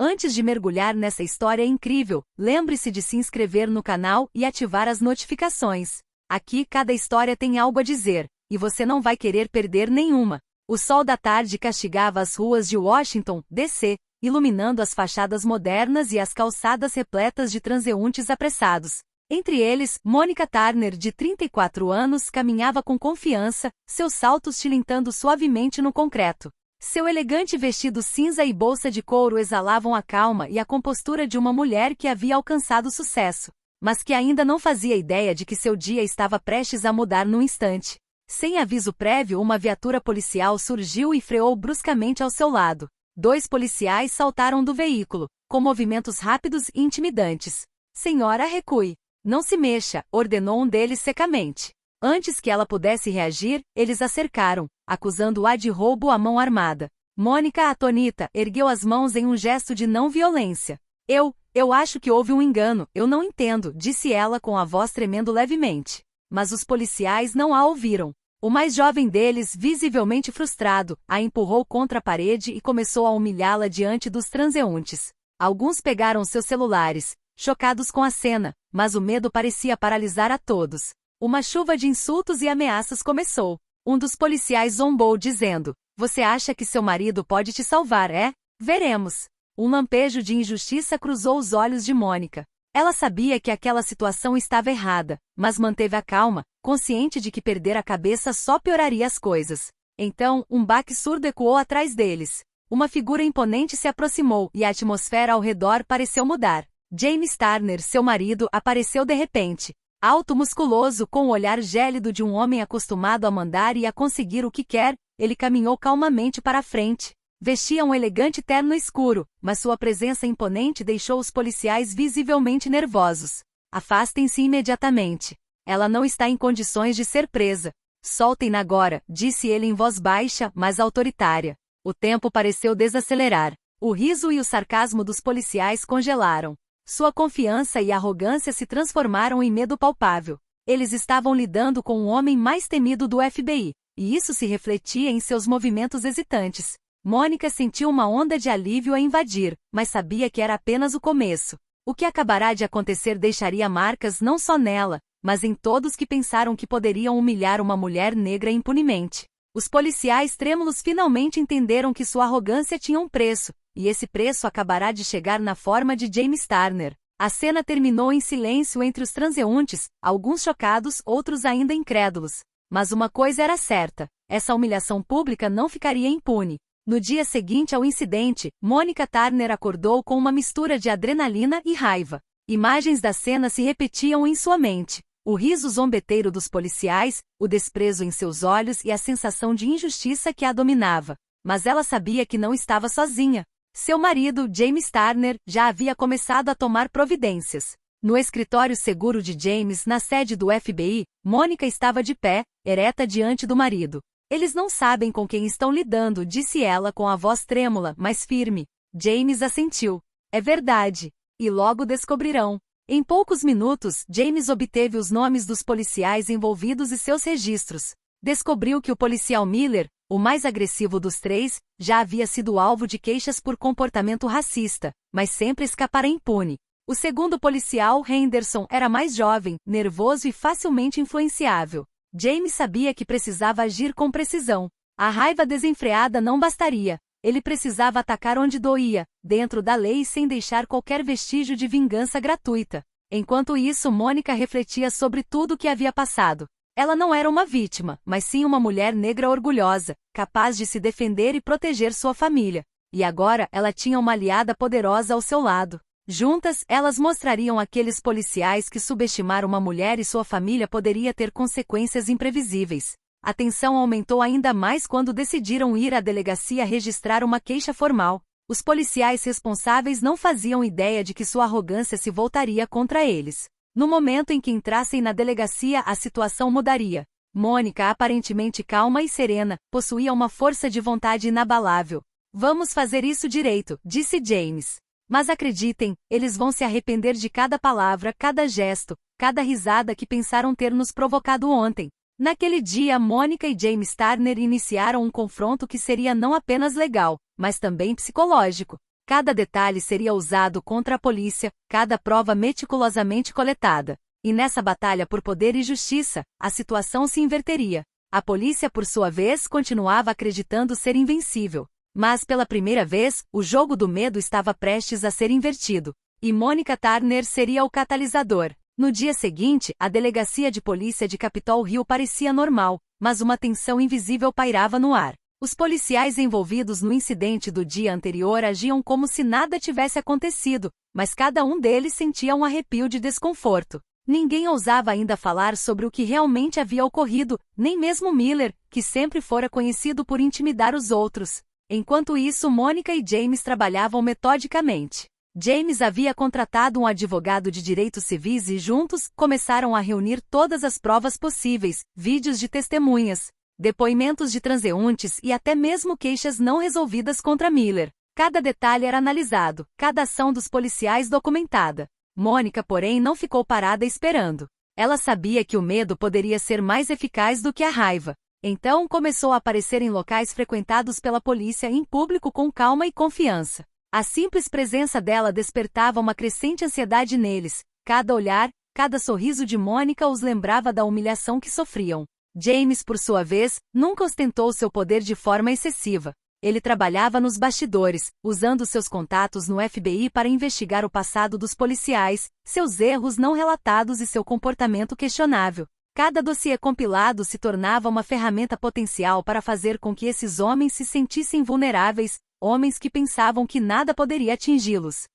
Antes de mergulhar nessa história incrível, lembre-se de se inscrever no canal e ativar as notificações. Aqui cada história tem algo a dizer, e você não vai querer perder nenhuma. O sol da tarde castigava as ruas de Washington, D.C., iluminando as fachadas modernas e as calçadas repletas de transeuntes apressados. Entre eles, Monica Turner, de 34 anos, caminhava com confiança, seus saltos tilintando suavemente no concreto. Seu elegante vestido cinza e bolsa de couro exalavam a calma e a compostura de uma mulher que havia alcançado sucesso, mas que ainda não fazia ideia de que seu dia estava prestes a mudar num instante. Sem aviso prévio, uma viatura policial surgiu e freou bruscamente ao seu lado. 2 policiais saltaram do veículo, com movimentos rápidos e intimidantes. Senhora, recue. Não se mexa, ordenou um deles secamente. Antes que ela pudesse reagir, eles a cercaram, acusando-a de roubo à mão armada. Mônica, atônita, ergueu as mãos em um gesto de não violência. Eu acho que houve um engano, eu não entendo, disse ela com a voz tremendo levemente. Mas os policiais não a ouviram. O mais jovem deles, visivelmente frustrado, a empurrou contra a parede e começou a humilhá-la diante dos transeuntes. Alguns pegaram seus celulares, chocados com a cena, mas o medo parecia paralisar a todos. Uma chuva de insultos e ameaças começou. Um dos policiais zombou dizendo: "Você acha que seu marido pode te salvar, é? Veremos." Um lampejo de injustiça cruzou os olhos de Mônica. Ela sabia que aquela situação estava errada, mas manteve a calma, consciente de que perder a cabeça só pioraria as coisas. Então, um baque surdo ecoou atrás deles. Uma figura imponente se aproximou e a atmosfera ao redor pareceu mudar. James Turner, seu marido, apareceu de repente. Alto, musculoso, com o olhar gélido de um homem acostumado a mandar e a conseguir o que quer, ele caminhou calmamente para a frente. Vestia um elegante terno escuro, mas sua presença imponente deixou os policiais visivelmente nervosos. "Afastem-se imediatamente. Ela não está em condições de ser presa. Soltem-na agora", disse ele em voz baixa, mas autoritária. O tempo pareceu desacelerar. O riso e o sarcasmo dos policiais congelaram. Sua confiança e arrogância se transformaram em medo palpável. Eles estavam lidando com o homem mais temido do FBI, e isso se refletia em seus movimentos hesitantes. Mônica sentiu uma onda de alívio a invadir, mas sabia que era apenas o começo. O que acabará de acontecer deixaria marcas não só nela, mas em todos que pensaram que poderiam humilhar uma mulher negra impunemente. Os policiais trêmulos finalmente entenderam que sua arrogância tinha um preço, e esse preço acabará de chegar na forma de James Turner. A cena terminou em silêncio entre os transeuntes, alguns chocados, outros ainda incrédulos. Mas uma coisa era certa: essa humilhação pública não ficaria impune. No dia seguinte ao incidente, Monica Turner acordou com uma mistura de adrenalina e raiva. Imagens da cena se repetiam em sua mente. O riso zombeteiro dos policiais, o desprezo em seus olhos e a sensação de injustiça que a dominava. Mas ela sabia que não estava sozinha. Seu marido, James Turner, já havia começado a tomar providências. No escritório seguro de James, na sede do FBI, Mônica estava de pé, ereta diante do marido. "Eles não sabem com quem estão lidando", disse ela com a voz trêmula, mas firme. James assentiu. "É verdade. E logo descobrirão." Em poucos minutos, James obteve os nomes dos policiais envolvidos e seus registros. Descobriu que o policial Miller, o mais agressivo dos 3, já havia sido alvo de queixas por comportamento racista, mas sempre escapara impune. O segundo policial, Henderson, era mais jovem, nervoso e facilmente influenciável. James sabia que precisava agir com precisão. A raiva desenfreada não bastaria. Ele precisava atacar onde doía, dentro da lei, sem deixar qualquer vestígio de vingança gratuita. Enquanto isso, Mônica refletia sobre tudo o que havia passado. Ela não era uma vítima, mas sim uma mulher negra orgulhosa, capaz de se defender e proteger sua família. E agora, ela tinha uma aliada poderosa ao seu lado. Juntas, elas mostrariam àqueles policiais que subestimar uma mulher e sua família poderia ter consequências imprevisíveis. A tensão aumentou ainda mais quando decidiram ir à delegacia registrar uma queixa formal. Os policiais responsáveis não faziam ideia de que sua arrogância se voltaria contra eles. No momento em que entrassem na delegacia, a situação mudaria. Mônica, aparentemente calma e serena, possuía uma força de vontade inabalável. "Vamos fazer isso direito", disse James. "Mas acreditem, eles vão se arrepender de cada palavra, cada gesto, cada risada que pensaram ter nos provocado ontem." Naquele dia, Mônica e James Turner iniciaram um confronto que seria não apenas legal, mas também psicológico. Cada detalhe seria usado contra a polícia, cada prova meticulosamente coletada. E nessa batalha por poder e justiça, a situação se inverteria. A polícia, por sua vez, continuava acreditando ser invencível. Mas, pela primeira vez, o jogo do medo estava prestes a ser invertido. E Monica Turner seria o catalisador. No dia seguinte, a delegacia de polícia de Capitol Hill parecia normal, mas uma tensão invisível pairava no ar. Os policiais envolvidos no incidente do dia anterior agiam como se nada tivesse acontecido, mas cada um deles sentia um arrepio de desconforto. Ninguém ousava ainda falar sobre o que realmente havia ocorrido, nem mesmo Miller, que sempre fora conhecido por intimidar os outros. Enquanto isso, Monica e James trabalhavam metodicamente. James havia contratado um advogado de direitos civis e juntos começaram a reunir todas as provas possíveis, vídeos de testemunhas, depoimentos de transeuntes e até mesmo queixas não resolvidas contra Miller. Cada detalhe era analisado, cada ação dos policiais documentada. Monica, porém, não ficou parada esperando. Ela sabia que o medo poderia ser mais eficaz do que a raiva. Então começou a aparecer em locais frequentados pela polícia em público com calma e confiança. A simples presença dela despertava uma crescente ansiedade neles. Cada olhar, cada sorriso de Monica os lembrava da humilhação que sofriam. James, por sua vez, nunca ostentou seu poder de forma excessiva. Ele trabalhava nos bastidores, usando seus contatos no FBI para investigar o passado dos policiais, seus erros não relatados e seu comportamento questionável. Cada dossiê compilado se tornava uma ferramenta potencial para fazer com que esses homens se sentissem vulneráveis, homens que pensavam que nada poderia atingi-los.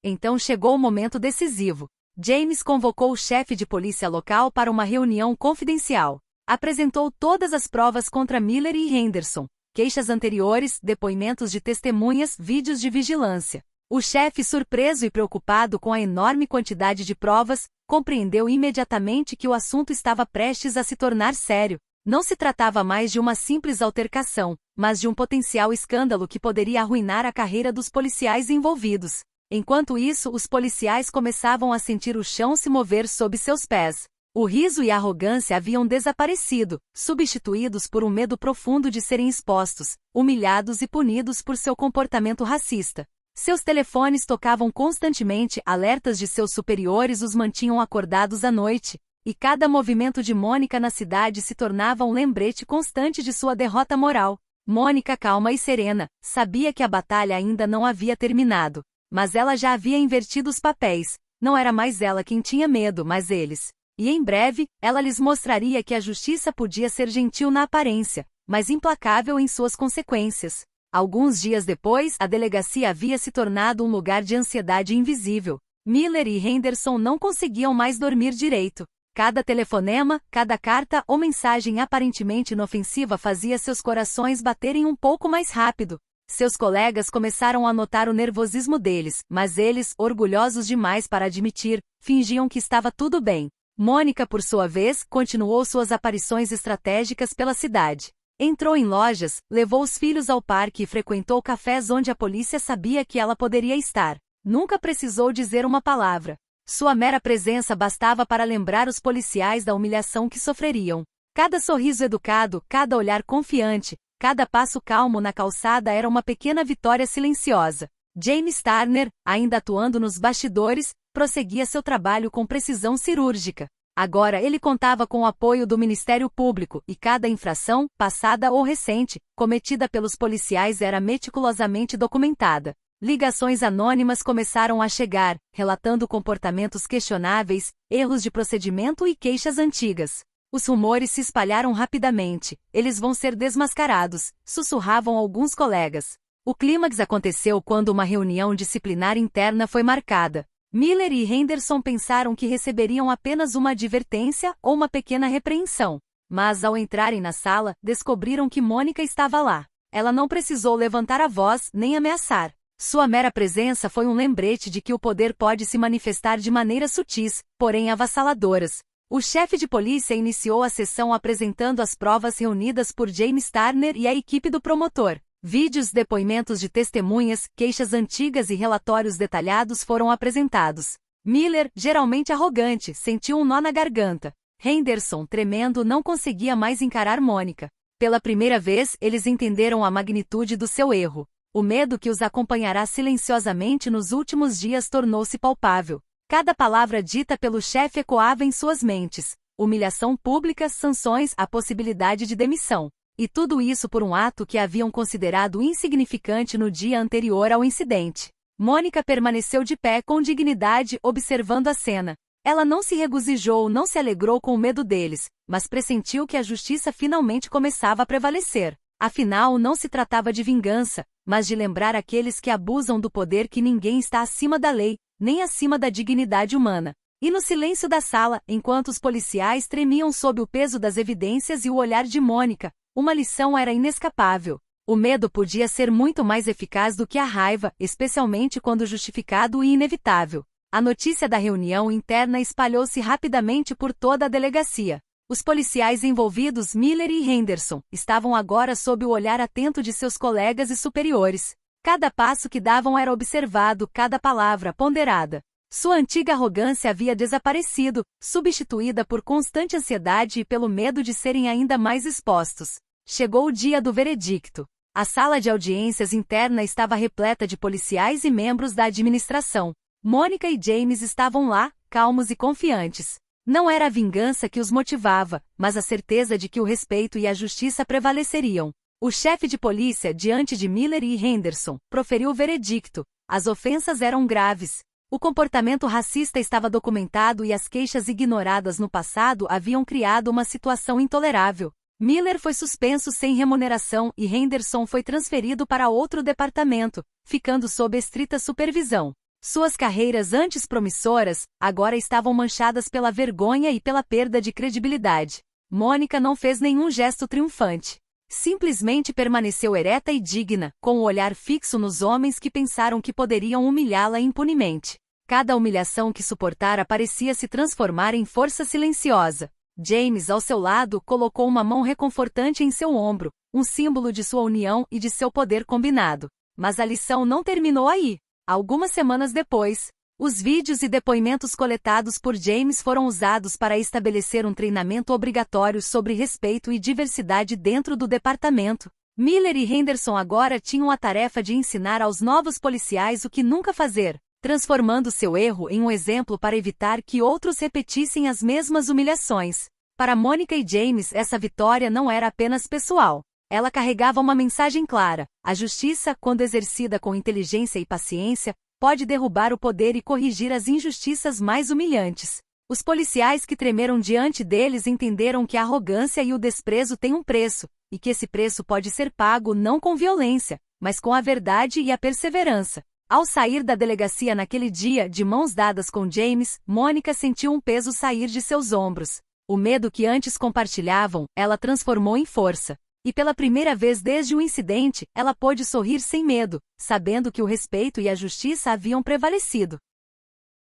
Então chegou o momento decisivo. James convocou o chefe de polícia local para uma reunião confidencial. Apresentou todas as provas contra Miller e Henderson. Queixas anteriores, depoimentos de testemunhas, vídeos de vigilância. O chefe, surpreso e preocupado com a enorme quantidade de provas, compreendeu imediatamente que o assunto estava prestes a se tornar sério. Não se tratava mais de uma simples altercação, mas de um potencial escândalo que poderia arruinar a carreira dos policiais envolvidos. Enquanto isso, os policiais começavam a sentir o chão se mover sob seus pés. O riso e a arrogância haviam desaparecido, substituídos por um medo profundo de serem expostos, humilhados e punidos por seu comportamento racista. Seus telefones tocavam constantemente, alertas de seus superiores os mantinham acordados à noite, e cada movimento de Monica na cidade se tornava um lembrete constante de sua derrota moral. Monica, calma e serena, sabia que a batalha ainda não havia terminado, mas ela já havia invertido os papéis. Não era mais ela quem tinha medo, mas eles. E em breve, ela lhes mostraria que a justiça podia ser gentil na aparência, mas implacável em suas consequências. Alguns dias depois, a delegacia havia se tornado um lugar de ansiedade invisível. Miller e Henderson não conseguiam mais dormir direito. Cada telefonema, cada carta ou mensagem aparentemente inofensiva fazia seus corações baterem um pouco mais rápido. Seus colegas começaram a notar o nervosismo deles, mas eles, orgulhosos demais para admitir, fingiam que estava tudo bem. Monica, por sua vez, continuou suas aparições estratégicas pela cidade. Entrou em lojas, levou os filhos ao parque e frequentou cafés onde a polícia sabia que ela poderia estar. Nunca precisou dizer uma palavra. Sua mera presença bastava para lembrar os policiais da humilhação que sofreriam. Cada sorriso educado, cada olhar confiante, cada passo calmo na calçada era uma pequena vitória silenciosa. James Turner, ainda atuando nos bastidores, prosseguia seu trabalho com precisão cirúrgica. Agora ele contava com o apoio do Ministério Público, e cada infração, passada ou recente, cometida pelos policiais era meticulosamente documentada. Ligações anônimas começaram a chegar, relatando comportamentos questionáveis, erros de procedimento e queixas antigas. Os rumores se espalharam rapidamente. Eles vão ser desmascarados, sussurravam alguns colegas. O clímax aconteceu quando uma reunião disciplinar interna foi marcada. Miller e Henderson pensaram que receberiam apenas uma advertência ou uma pequena repreensão. Mas ao entrarem na sala, descobriram que Monica estava lá. Ela não precisou levantar a voz nem ameaçar. Sua mera presença foi um lembrete de que o poder pode se manifestar de maneiras sutis, porém avassaladoras. O chefe de polícia iniciou a sessão apresentando as provas reunidas por James Turner e a equipe do promotor. Vídeos, depoimentos de testemunhas, queixas antigas e relatórios detalhados foram apresentados. Miller, geralmente arrogante, sentiu um nó na garganta. Henderson, tremendo, não conseguia mais encarar Monica. Pela primeira vez, eles entenderam a magnitude do seu erro. O medo que os acompanhará silenciosamente nos últimos dias tornou-se palpável. Cada palavra dita pelo chefe ecoava em suas mentes. Humilhação pública, sanções, a possibilidade de demissão. E tudo isso por um ato que haviam considerado insignificante no dia anterior ao incidente. Mônica permaneceu de pé com dignidade, observando a cena. Ela não se regozijou, não se alegrou com o medo deles, mas pressentiu que a justiça finalmente começava a prevalecer. Afinal, não se tratava de vingança, mas de lembrar aqueles que abusam do poder que ninguém está acima da lei, nem acima da dignidade humana. E no silêncio da sala, enquanto os policiais tremiam sob o peso das evidências e o olhar de Mônica, uma lição era inescapável. O medo podia ser muito mais eficaz do que a raiva, especialmente quando justificado e inevitável. A notícia da reunião interna espalhou-se rapidamente por toda a delegacia. Os policiais envolvidos, Miller e Henderson, estavam agora sob o olhar atento de seus colegas e superiores. Cada passo que davam era observado, cada palavra ponderada. Sua antiga arrogância havia desaparecido, substituída por constante ansiedade e pelo medo de serem ainda mais expostos. Chegou o dia do veredicto. A sala de audiências interna estava repleta de policiais e membros da administração. Mônica e James estavam lá, calmos e confiantes. Não era a vingança que os motivava, mas a certeza de que o respeito e a justiça prevaleceriam. O chefe de polícia, diante de Miller e Henderson, proferiu o veredicto. As ofensas eram graves. O comportamento racista estava documentado e as queixas ignoradas no passado haviam criado uma situação intolerável. Miller foi suspenso sem remuneração e Henderson foi transferido para outro departamento, ficando sob estrita supervisão. Suas carreiras antes promissoras, agora estavam manchadas pela vergonha e pela perda de credibilidade. Mônica não fez nenhum gesto triunfante. Simplesmente permaneceu ereta e digna, com o olhar fixo nos homens que pensaram que poderiam humilhá-la impunemente. Cada humilhação que suportara parecia se transformar em força silenciosa. James, ao seu lado, colocou uma mão reconfortante em seu ombro, um símbolo de sua união e de seu poder combinado. Mas a lição não terminou aí. Algumas semanas depois, os vídeos e depoimentos coletados por James foram usados para estabelecer um treinamento obrigatório sobre respeito e diversidade dentro do departamento. Miller e Henderson agora tinham a tarefa de ensinar aos novos policiais o que nunca fazer, transformando seu erro em um exemplo para evitar que outros repetissem as mesmas humilhações. Para Mônica e James, essa vitória não era apenas pessoal. Ela carregava uma mensagem clara: a justiça, quando exercida com inteligência e paciência, pode derrubar o poder e corrigir as injustiças mais humilhantes. Os policiais que tremeram diante deles entenderam que a arrogância e o desprezo têm um preço, e que esse preço pode ser pago não com violência, mas com a verdade e a perseverança. Ao sair da delegacia naquele dia, de mãos dadas com James, Mônica sentiu um peso sair de seus ombros. O medo que antes compartilhavam, ela transformou em força. E pela primeira vez desde o incidente, ela pôde sorrir sem medo, sabendo que o respeito e a justiça haviam prevalecido.